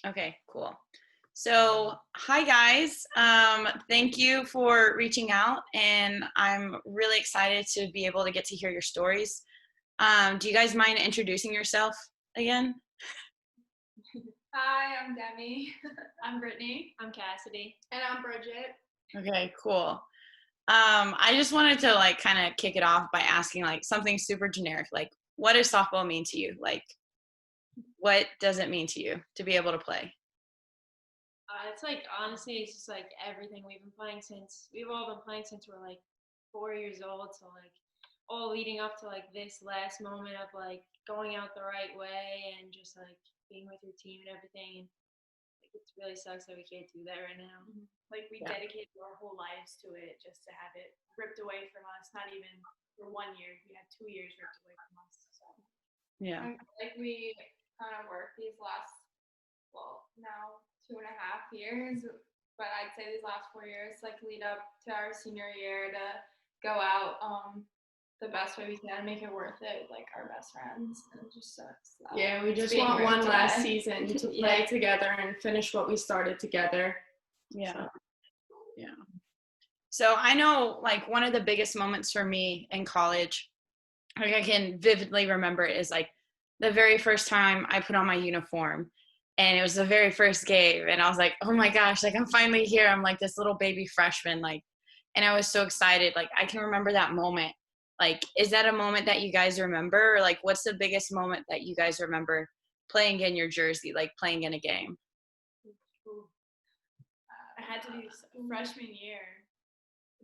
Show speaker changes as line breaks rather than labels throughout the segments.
Okay, cool. So, hi guys. Thank you for reaching out, and I'm really excited to be able to get to hear your stories. Do you guys mind introducing yourself again?
Hi, I'm Demi.
I'm Brittany.
I'm Cassidy.
And I'm Bridget.
Okay, cool. I just wanted to kind of kick it off by asking something super generic, what does softball mean to you? What does it mean to you to be able to play?
It's honestly, it's just everything we've all been playing since we're 4 years old. So all leading up to this last moment of going out the right way and just being with your team and everything. And it really sucks that we can't do that right now.
Mm-hmm. We dedicated our whole lives to it just to have it ripped away from us. Not even for 1 year. We had 2 years ripped away from us. So
yeah,
We kind of worked these last, now 2.5 years, but I'd say these last 4 years, lead up to our senior year to go out the best way we can, make it worth it with our best friends, and it just sucks.
Yeah, we just want one last season to play together and finish what we started together.
Yeah. So I know one of the biggest moments for me in college, I can vividly remember it, is the very first time I put on my uniform, and it was the very first game, and I was like, oh my gosh, I'm finally here. I'm this little baby freshman, and I was so excited. I can remember that moment. Is that a moment that you guys remember? Or what's the biggest moment that you guys remember playing in your jersey, playing in a game?
I had to be freshman year.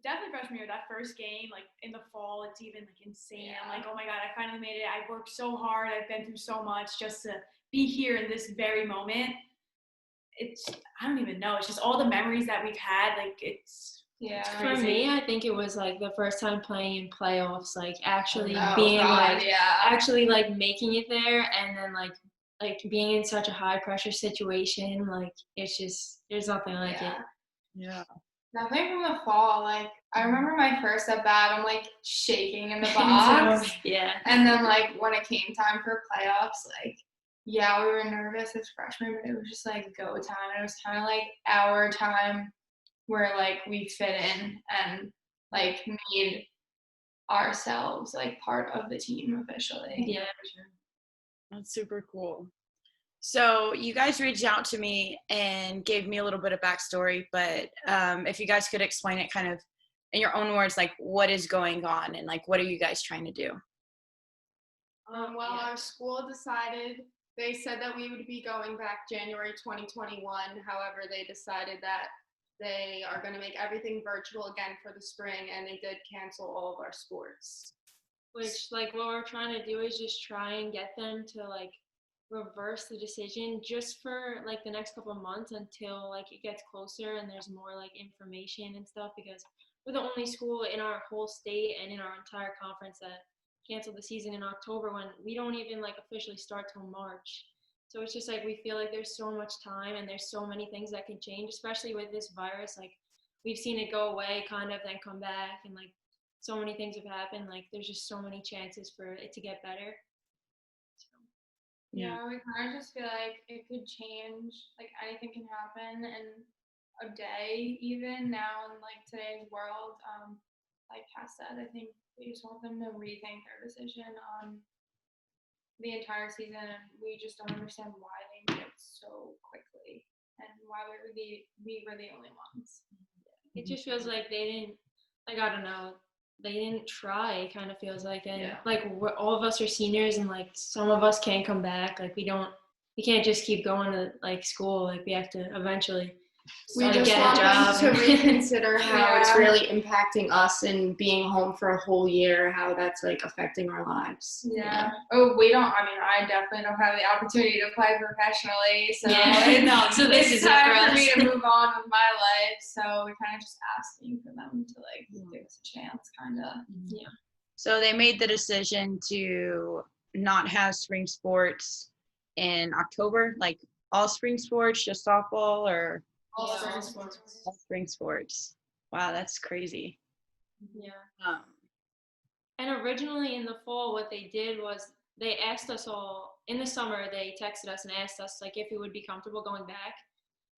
Definitely freshman year, that first game, in the fall, it's even insane. Yeah. I'm oh my God, I finally made it. I worked so hard. I've been through so much just to be here in this very moment. I don't even know. It's just all the memories that we've had. It's
for me, I think it was the first time playing in playoffs, actually actually making it there, and then being in such a high pressure situation. It's just, there's nothing like it.
Yeah.
Definitely from the fall. I remember my first at bat, I'm shaking in the box.
Yeah.
And then when it came time for playoffs, we were nervous as freshmen, but it was just go time. And it was kind of our time where we fit in and made ourselves part of the team officially.
Yeah, for sure.
That's super cool. So you guys reached out to me and gave me a little bit of backstory, but if you guys could explain it kind of in your own words, what is going on and what are you guys trying to do?
Our school decided, they said that we would be going back January 2021. However, they decided that they are going to make everything virtual again for the spring, and they did cancel all of our sports.
Which what we're trying to do is just try and get them to reverse the decision just for the next couple of months until it gets closer and there's more information and stuff, because we're the only school in our whole state and in our entire conference that canceled the season in October, when we don't even officially start till March. So it's just we feel there's so much time and there's so many things that can change, especially with this virus. We've seen it go away kind of, then come back, and so many things have happened. There's just so many chances for it to get better.
Yeah, we kind of just feel it could change. Anything can happen in a day, even now in today's world. Like Cass said, I think we just want them to rethink their decision on the entire season, and we just don't understand why they did it so quickly and why we were the only ones.
It just feels they didn't, I don't know, they didn't try. It kind of feels and we're, all of us are seniors, and some of us can't come back. We can't just keep going to school. We have to eventually
we just
get
want
a job
them to reconsider how it's really impacting us, and being home for a whole year, how that's affecting our lives.
Yeah. Oh, I definitely don't have the opportunity to play professionally, so
so this
it's
is
time for me to move on with my life. So we're kind of just asking for them to give us a chance, kind of.
Yeah.
So they made the decision to not have spring sports in October, all spring sports, just softball, or
All spring sports.
all spring sports. Wow, that's crazy.
Yeah. And originally in the fall, what they did was they asked us all in the summer. They texted us and asked us like if we would be comfortable going back.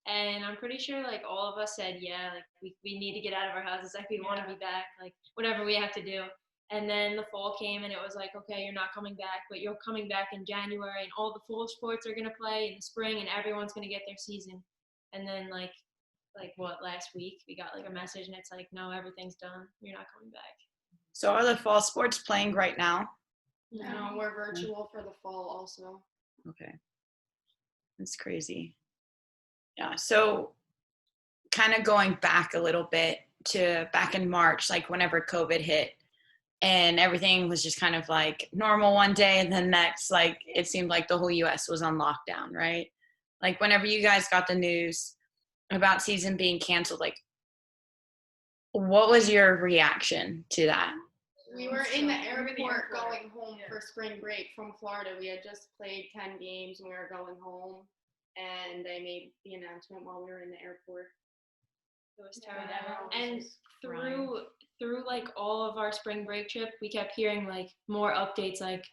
And I'm pretty sure like all of us said, yeah, like we need to get out of our houses. Like we want to be back, like whatever we have to do. And then the fall came and it was like, okay, you're not coming back, but you're coming back in January and all the fall sports are going to play in the spring and everyone's going to get their season. And then like what, last week we got like a message and it's like, no, everything's done. You're not coming back.
So are the fall sports playing right now?
No, we're virtual for the fall also.
Okay. That's crazy. Yeah. So kind of going back a little bit to back in March, like whenever COVID hit and everything was just kind of like normal one day and then next, like it seemed like the whole US was on lockdown, right? Like whenever you guys got the news about season being canceled, like what was your reaction to that?
We were in the airport going home for spring break from Florida. We had just played 10 games and we were going home, and they made the announcement while we were in the airport.
It was terrible. And through like all of our spring break trip, we kept hearing like more updates like,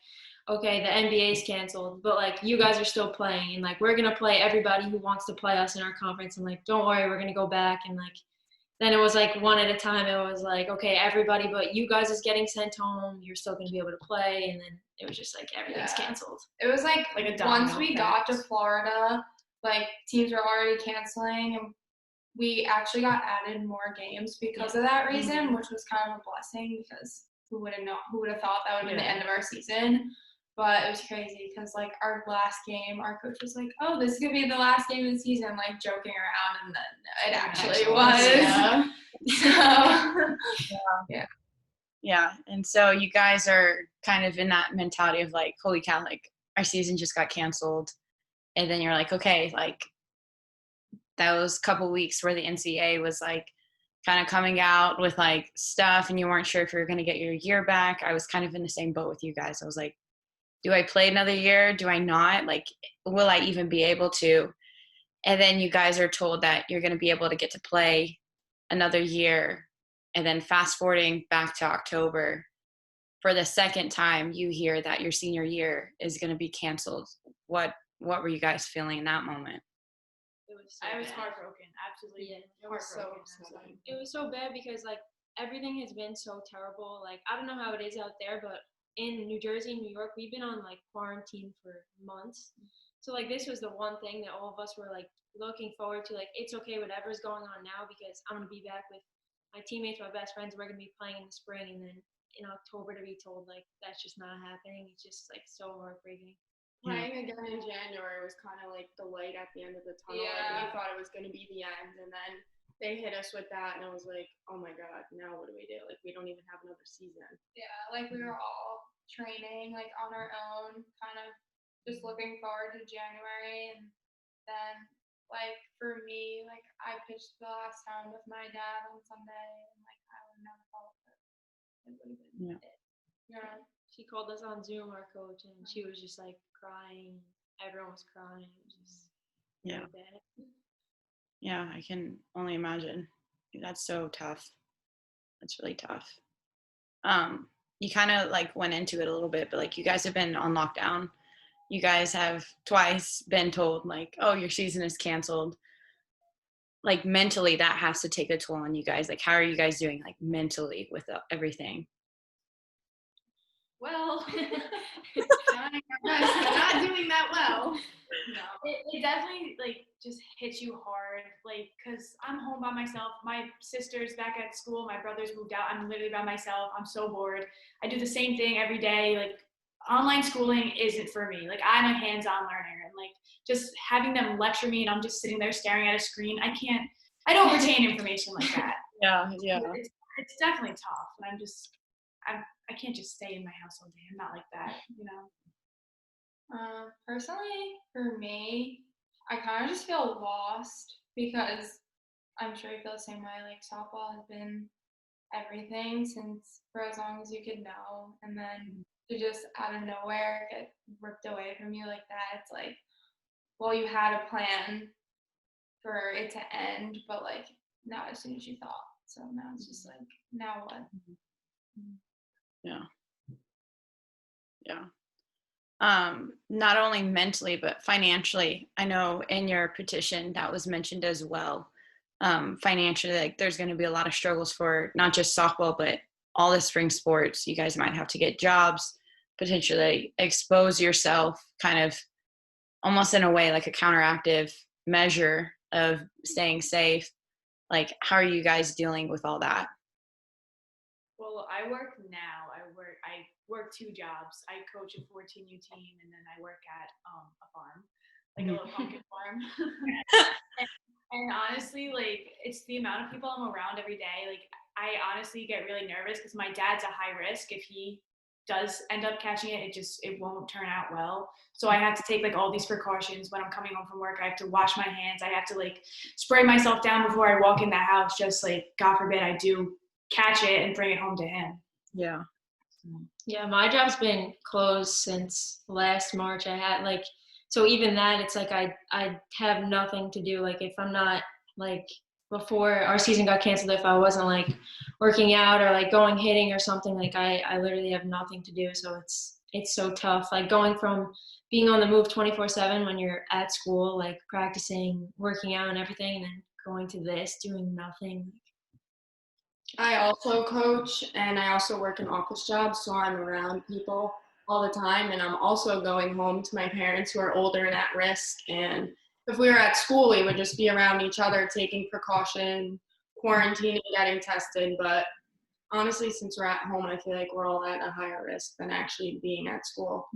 okay, the NBA's canceled, but like you guys are still playing and like we're gonna play everybody who wants to play us in our conference and like don't worry, we're gonna go back. And like then it was like one at a time. It was like, okay, everybody but you guys is getting sent home. You're still gonna be able to play. And then it was just like everything's canceled.
It was like
a
once we
effect.
got to Florida, like teams were already canceling, and we actually got added more games because of that reason, which was kind of a blessing because who would have thought that would have been the end of our season. But it was crazy because like our last game, our coach was like, "Oh, this is gonna be the last game of the season," like joking around, and then it actually was.
Yeah.
So,
Yeah. And so you guys are kind of in that mentality of like, holy cow, like our season just got canceled. And then you're like, okay, like those couple weeks where the NCAA was like kind of coming out with like stuff and you weren't sure if you were going to get your year back. I was kind of in the same boat with you guys. I was like, do I play another year? Do I not? Like, will I even be able to? And then you guys are told that you're going to be able to get to play another year. And then fast forwarding back to October, for the second time you hear that your senior year is going to be canceled. What were you guys feeling in that moment?
I was heartbroken, absolutely.
Yeah,
It was so
heartbroken.
upsetting.
It was so bad because like everything has been so terrible. Like I don't know how it is out there, but in New Jersey, New York, we've been on like quarantine for months. So like this was the one thing that all of us were like looking forward to. Like it's okay, whatever's going on now, because I'm gonna be back with my teammates, my best friends. We're gonna be playing in the spring, and then in October to be told like that's just not happening. It's just like so heartbreaking.
Playing again in January was kind of like the light at the end of the tunnel. Like we thought it was going to be the end, and then they hit us with that, and I was like, oh my god, now what do we do? Like we don't even have another season.
yeah, like we were all training like on our own, kind of just looking forward to January. And then like for me, like I pitched the last time with my dad on Sunday, and like I would never thought that it would have been it. Yeah.
She called us on Zoom, our coach, and she was just like crying. Everyone was crying. It was just really bad.
Yeah, I can only imagine. That's so tough. That's really tough. You kind of like went into it a little bit, but like you guys have been on lockdown. You guys have twice been told like, oh, your season is canceled. Like mentally, that has to take a toll on you guys. Like, how are you guys doing like mentally with everything?
Well,
not doing that well.
No, it definitely like just hits you hard, like because I'm home by myself. My sister's back at school. My brother's moved out. I'm literally by myself. I'm so bored. I do the same thing every day. Like online schooling isn't for me. Like I'm a hands-on learner, and like just having them lecture me, and I'm just sitting there staring at a screen. I don't retain information like that.
Yeah.
It's definitely tough, and I can't just stay in my house all day. I'm not like that, you know.
Personally, for me, I kind of just feel lost because I'm sure you feel the same way. Like softball has been everything since for as long as you could know, and then to just out of nowhere get ripped away from you like that, it's like, well, you had a plan for it to end, but like not as soon as you thought. So now it's just like, now what?
Yeah. not only mentally but financially? I know in your petition that was mentioned as well. Financially, like there's going to be a lot of struggles for not just softball but all the spring sports. You guys might have to get jobs, potentially expose yourself, kind of almost in a way like a counteractive measure of staying safe. Like, how are you guys dealing with all that?
Well, I work now. I work 2 jobs. I coach a 14U team, and then I work at a farm, like a little pumpkin farm. And honestly, like, it's the amount of people I'm around every day. Like, I honestly get really nervous because my dad's a high risk. If he does end up catching it, it won't turn out well. So I have to take like all these precautions when I'm coming home from work. I have to wash my hands. I have to like spray myself down before I walk in the house, just like God forbid I do catch it and bring it home to him.
Yeah.
Yeah, my job's been closed since last March. I had like, so even that, it's like I have nothing to do. Like if I'm not like before our season got canceled, if I wasn't like working out or like going hitting or something, like I literally have nothing to do. So it's so tough. Like going from being on the move 24/7 when you're at school, like practicing, working out and everything, and then going to this, doing nothing.
I also coach and I also work an office job, so I'm around people all the time. And I'm also going home to my parents who are older and at risk. And if we were at school, we would just be around each other, taking precaution, quarantining, getting tested. But honestly, since we're at home, I feel like we're all at a higher risk than actually being at school.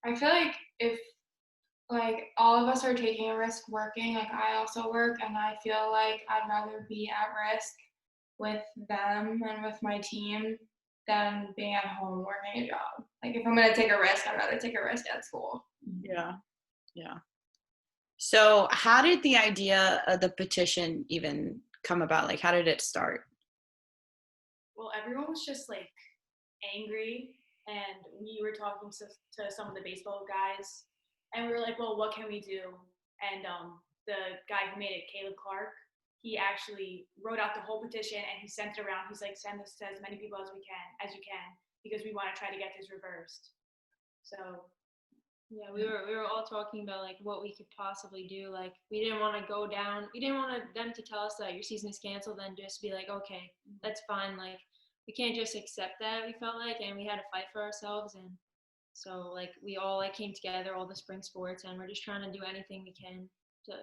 I feel like if like all of us are taking a risk working, like I also work, and I feel like I'd rather be at risk with them and with my team than being at home working a job. Like if I'm gonna take a risk, I'd rather take a risk at school.
Yeah. So how did the idea of the petition even come about? Like, how did it start?
Well, everyone was just like angry, and we were talking to some of the baseball guys, and we were like, well, what can we do? And the guy who made it, Caleb Clark, he actually wrote out the whole petition and he sent it around. He's like, send this to as many people as you can, because we want to try to get this reversed. So
yeah, we were all talking about like what we could possibly do. Like we didn't want to go down. We didn't want them to tell us that your season is canceled and just be like, okay, that's fine. Like we can't just accept that. We felt like, and we had to fight for ourselves. And so like we all like came together, all the spring sports, and we're just trying to do anything we can to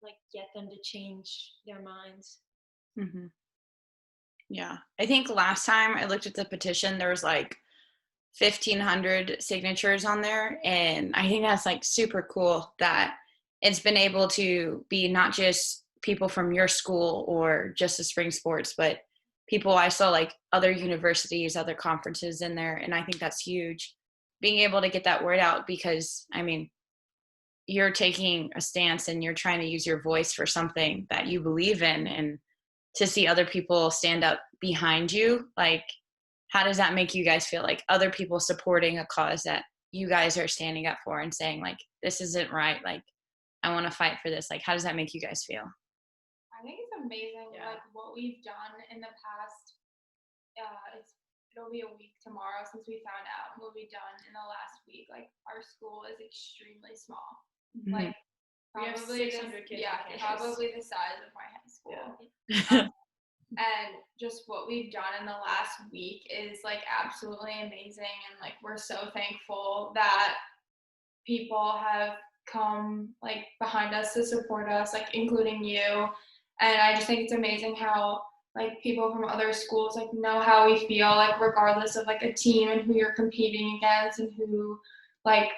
like get them to change their minds.
Mm-hmm. Yeah, I think last time I looked at the petition, there was like 1,500 signatures on there, and I think that's like super cool that it's been able to be not just people from your school or just the spring sports, but people I saw like other universities, other conferences in there, and I think that's huge. Being able to get that word out, because I mean, you're taking a stance and you're trying to use your voice for something that you believe in, and to see other people stand up behind you, like, how does that make you guys feel? Like other people supporting a cause that you guys are standing up for and saying like, this isn't right, like I want to fight for this. Like, how does that make you guys feel?
I think it's amazing,
Yeah.
like what we've done in the past. It'll be a week tomorrow since we found out what we've done in the last week. Like our school is extremely small.
Mhm.
Like
we have
probably
600 kids.
yeah,
on campus.
probably the size of my high school.
Yeah.
And just what we've done in the last week is like absolutely amazing, and like we're so thankful that people have come like behind us to support us, like including you. And I just think it's amazing how like people from other schools like know how we feel, like regardless of like a team and who you're competing against and who like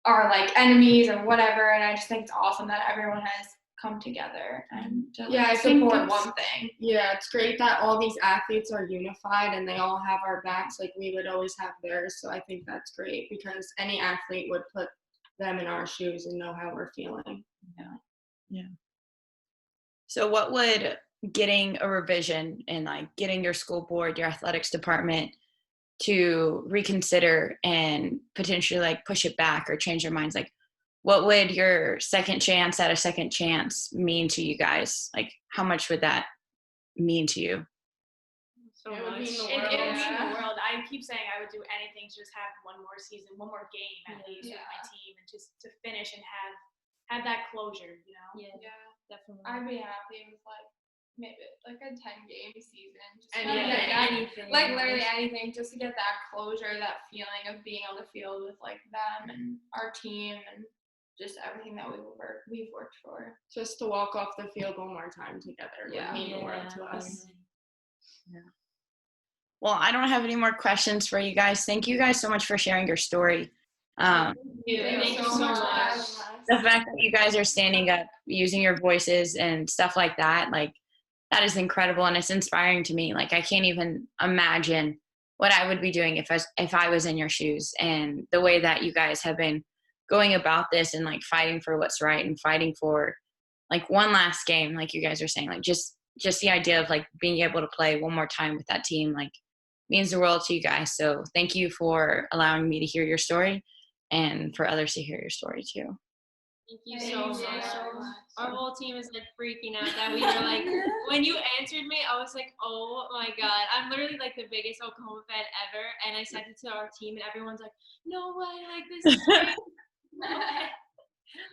are like enemies or whatever. And I just think it's awesome that everyone has come together and to like,
I think
support
it's
one thing.
Yeah, it's great that all these athletes are unified and they all have our backs like we would always have theirs. So I think that's great because any athlete would put them in our shoes and know how we're feeling.
Yeah. So what would getting a revision and like getting your school board, your athletics department to reconsider and potentially like push it back or change their minds, like what would your second chance at a second chance mean to you guys? Like how much would that mean to you?
So
It would
much.
mean the
It would mean
Yeah.
the world. I keep saying I would do anything to just have one more season, one more game at least with my team, and just to finish and have that closure, you know.
Yeah.
Definitely.
I'd be happy with like maybe like a 10-game season. Just
anything.
like literally anything, just to get that closure, that feeling of being on the field with like them and our team and just everything that we've worked for.
Just to walk off the field one more time together would mean the world to us.
Well, I don't have any more questions for you guys. Thank you guys so much for sharing your story.
Thank you so much.
for having us.
The fact that you guys are standing up, using your voices and stuff like that, like that is incredible, and it's inspiring to me. Like I can't even imagine what I would be doing if I was in your shoes, and the way that you guys have been going about this and like fighting for what's right and fighting for like one last game, like you guys are saying, like just the idea of like being able to play one more time with that team, like means the world to you guys. So thank you for allowing me to hear your story and for others to hear your story too.
Thank you
Thank
so
you
much.
so much.
Our whole team is like freaking out that we were like, when you answered me, I was like, oh my God. I'm literally like the biggest Oklahoma fan ever. And I sent it to our team and everyone's like, no way, like this is great.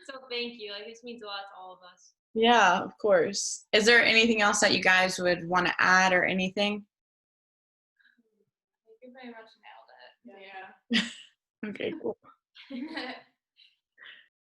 So thank you. Like this means a lot to all of us.
Yeah, of course. Is there anything else that you guys would want to add or anything?
I think you pretty much nailed it.
Okay, cool.
Yeah.